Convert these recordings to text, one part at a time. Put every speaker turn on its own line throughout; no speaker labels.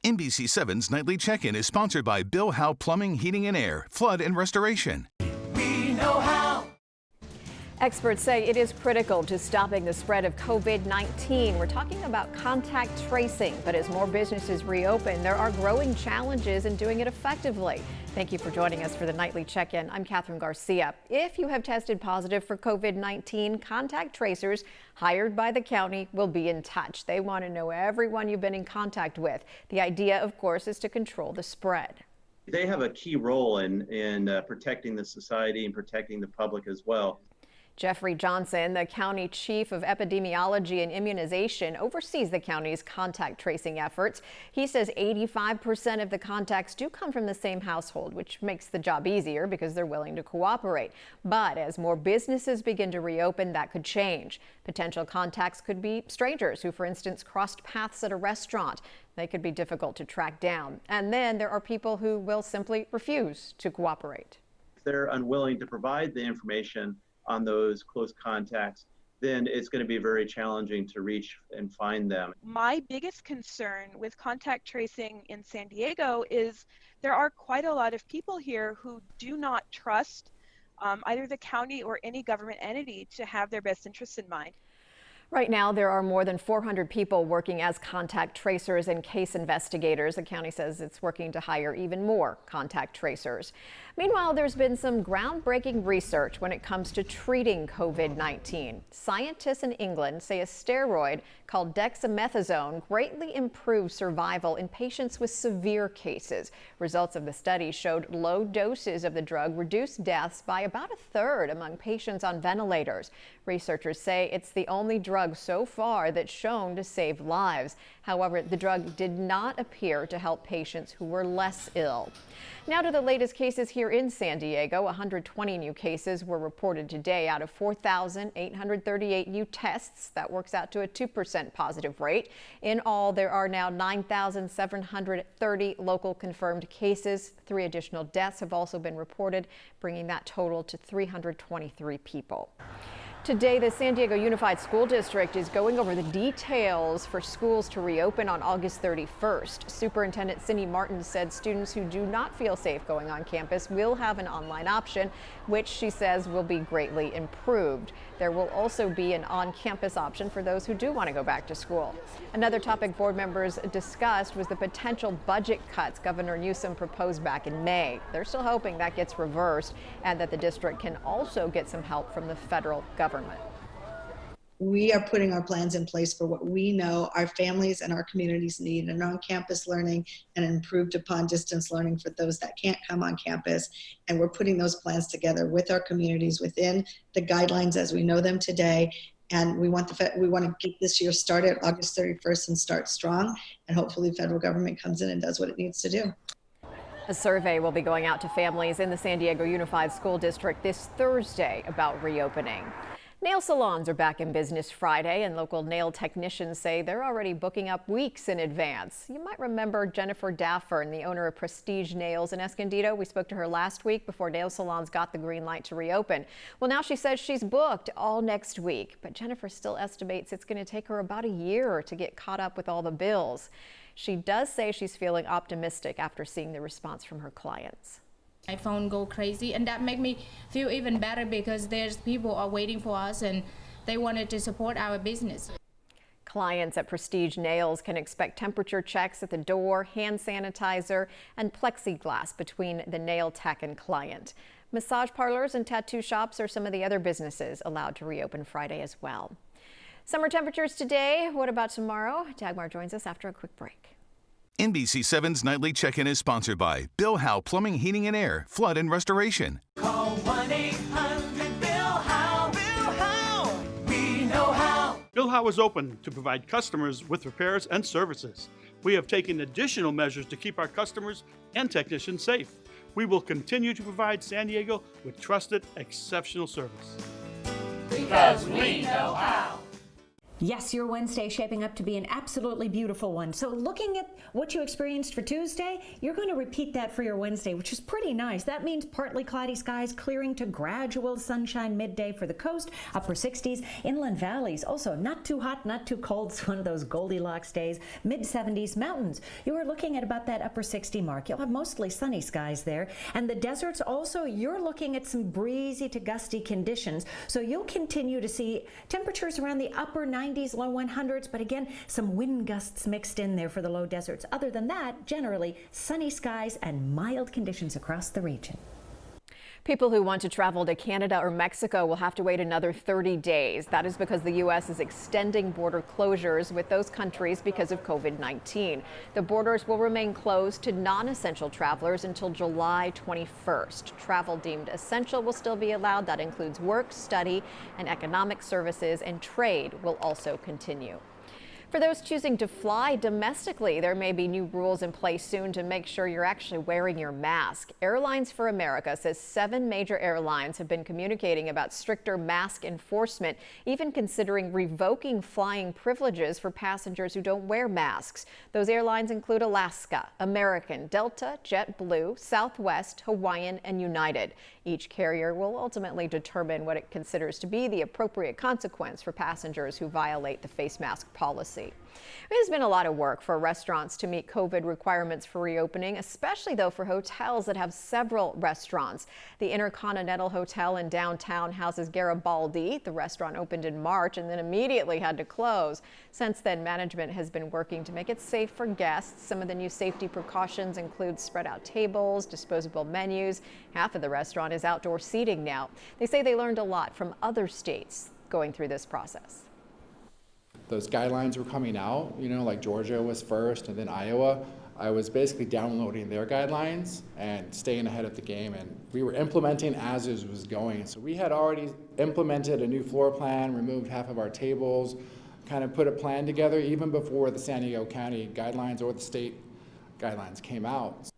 NBC7's Nightly Check-In is sponsored by Bill Howe Plumbing, Heating and Air, Flood and Restoration.
We know how.
Experts say it is critical to stopping the spread of COVID-19. We're talking about contact tracing, but as more businesses reopen, there are growing challenges in doing it effectively. Thank you for joining us for the Nightly Check-In. I'm Catherine Garcia. If you have tested positive for COVID-19, contact tracers hired by the county will be in touch. They want to know everyone you've been in contact with. The idea, of course, is to control the spread.
They have a key role in protecting the society and protecting the public as well.
Jeffrey Johnson, the county chief of epidemiology and immunization, oversees the county's contact tracing efforts. He says 85% of the contacts do come from the same household, which makes the job easier because they're willing to cooperate. But as more businesses begin to reopen, that could change. Potential contacts could be strangers who, for instance, crossed paths at a restaurant. They could be difficult to track down. And then there are people who will simply refuse to cooperate.
If they're unwilling to provide the information on those close contacts, then it's going to be very challenging to reach and find them.
My biggest concern with contact tracing in San Diego is there are quite a lot of people here who do not trust either the county or any government entity to have their best interests in mind.
Right now, there are more than 400 people working as contact tracers and case investigators. The county says it's working to hire even more contact tracers. Meanwhile, there's been some groundbreaking research when it comes to treating COVID-19. Scientists in England say a steroid called dexamethasone greatly improves survival in patients with severe cases. Results of the study showed low doses of the drug reduced deaths by about a third among patients on ventilators. Researchers say it's the only drug so far that's shown to save lives. However, the drug did not appear to help patients who were less ill. Now to the latest cases here in San Diego. 120 new cases were reported today out of 4,838 new tests. That works out to a 2% positive rate. In all, there are now 9,730 local confirmed cases. 3 additional deaths have also been reported, bringing that total to 323 people. Today, the San Diego Unified School District is going over the details for schools to reopen on August 31st. Superintendent Cindy Martin said students who do not feel safe going on campus will have an online option, which she says will be greatly improved. There will also be an on-campus option for those who do want to go back to school. Another topic board members discussed was the potential budget cuts Governor Newsom proposed back in May. They're still hoping that gets reversed and that the district can also get some help from the federal government.
We are putting our plans in place for what we know our families and our communities need, and on-campus learning and improved upon distance learning for those that can't come on campus. And we're putting those plans together with our communities within the guidelines as we know them today. And we want to get this year started August 31st and start strong. And hopefully the federal government comes in and does what it needs to do.
A survey will be going out to families in the San Diego Unified School District this Thursday about reopening. Nail salons are back in business Friday, and local nail technicians say they're already booking up weeks in advance. You might remember Jennifer Daffern, the owner of Prestige Nails in Escondido. We spoke to her last week before nail salons got the green light to reopen. Well, now she says she's booked all next week, but Jennifer still estimates it's going to take her about a year to get caught up with all the bills. She does say she's feeling optimistic after seeing the response from her clients.
My phone go crazy, and that make me feel even better because there's people are waiting for us and they wanted to support our business.
Clients at Prestige Nails can expect temperature checks at the door, hand sanitizer, and plexiglass between the nail tech and client. Massage parlors and tattoo shops are some of the other businesses allowed to reopen Friday as well. Summer temperatures today. What about tomorrow? Dagmar joins us after a quick break.
NBC7's Nightly Check-In is sponsored by Bill Howe Plumbing, Heating and Air, Flood and Restoration.
Call 1-800-BILL-HOWE. Bill Howe. We know how.
Bill Howe is open to provide customers with repairs and services. We have taken additional measures to keep our customers and technicians safe. We will continue to provide San Diego with trusted, exceptional service.
Because we know how.
Yes, your Wednesday is shaping up to be an absolutely beautiful one. So looking at what you experienced for Tuesday, you're going to repeat that for your Wednesday, which is pretty nice. That means partly cloudy skies clearing to gradual sunshine midday for the coast, upper 60s, inland valleys. Also not too hot, not too cold. It's one of those Goldilocks days. Mid 70s mountains. You are looking at about that upper 60 mark. You'll have mostly sunny skies there. And the deserts also, you're looking at some breezy to gusty conditions. So you'll continue to see temperatures around the upper 90s, low 100s, but again, some wind gusts mixed in there for the low deserts. Other than that, generally sunny skies and mild conditions across the region.
People who want to travel to Canada or Mexico will have to wait another 30 days. That is because the U.S. is extending border closures with those countries because of COVID-19. The borders will remain closed to non-essential travelers until July 21st. Travel deemed essential will still be allowed. That includes work, study, and economic services, and trade will also continue. For those choosing to fly domestically, there may be new rules in place soon to make sure you're actually wearing your mask. Airlines for America says 7 major airlines have been communicating about stricter mask enforcement, even considering revoking flying privileges for passengers who don't wear masks. Those airlines include Alaska, American, Delta, JetBlue, Southwest, Hawaiian, and United. Each carrier will ultimately determine what it considers to be the appropriate consequence for passengers who violate the face mask policy. It has been a lot of work for restaurants to meet COVID requirements for reopening, especially though for hotels that have several restaurants. The Intercontinental Hotel in downtown houses Garibaldi. The restaurant opened in March and then immediately had to close. Since then, management has been working to make it safe for guests. Some of the new safety precautions include spread out tables, disposable menus. Half of the restaurant is outdoor seating now. They say they learned a lot from other states going through this process.
Those guidelines were coming out, like Georgia was first and then Iowa. I was basically downloading their guidelines and staying ahead of the game, and we were implementing as it was going. So we had already implemented a new floor plan, removed half of our tables, kind of put a plan together even before the San Diego County guidelines or the state guidelines came out.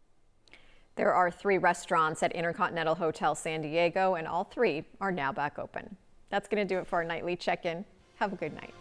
There are 3 restaurants at Intercontinental Hotel San Diego, and all 3 are now back open. That's going to do it for our nightly check-in. Have a good night.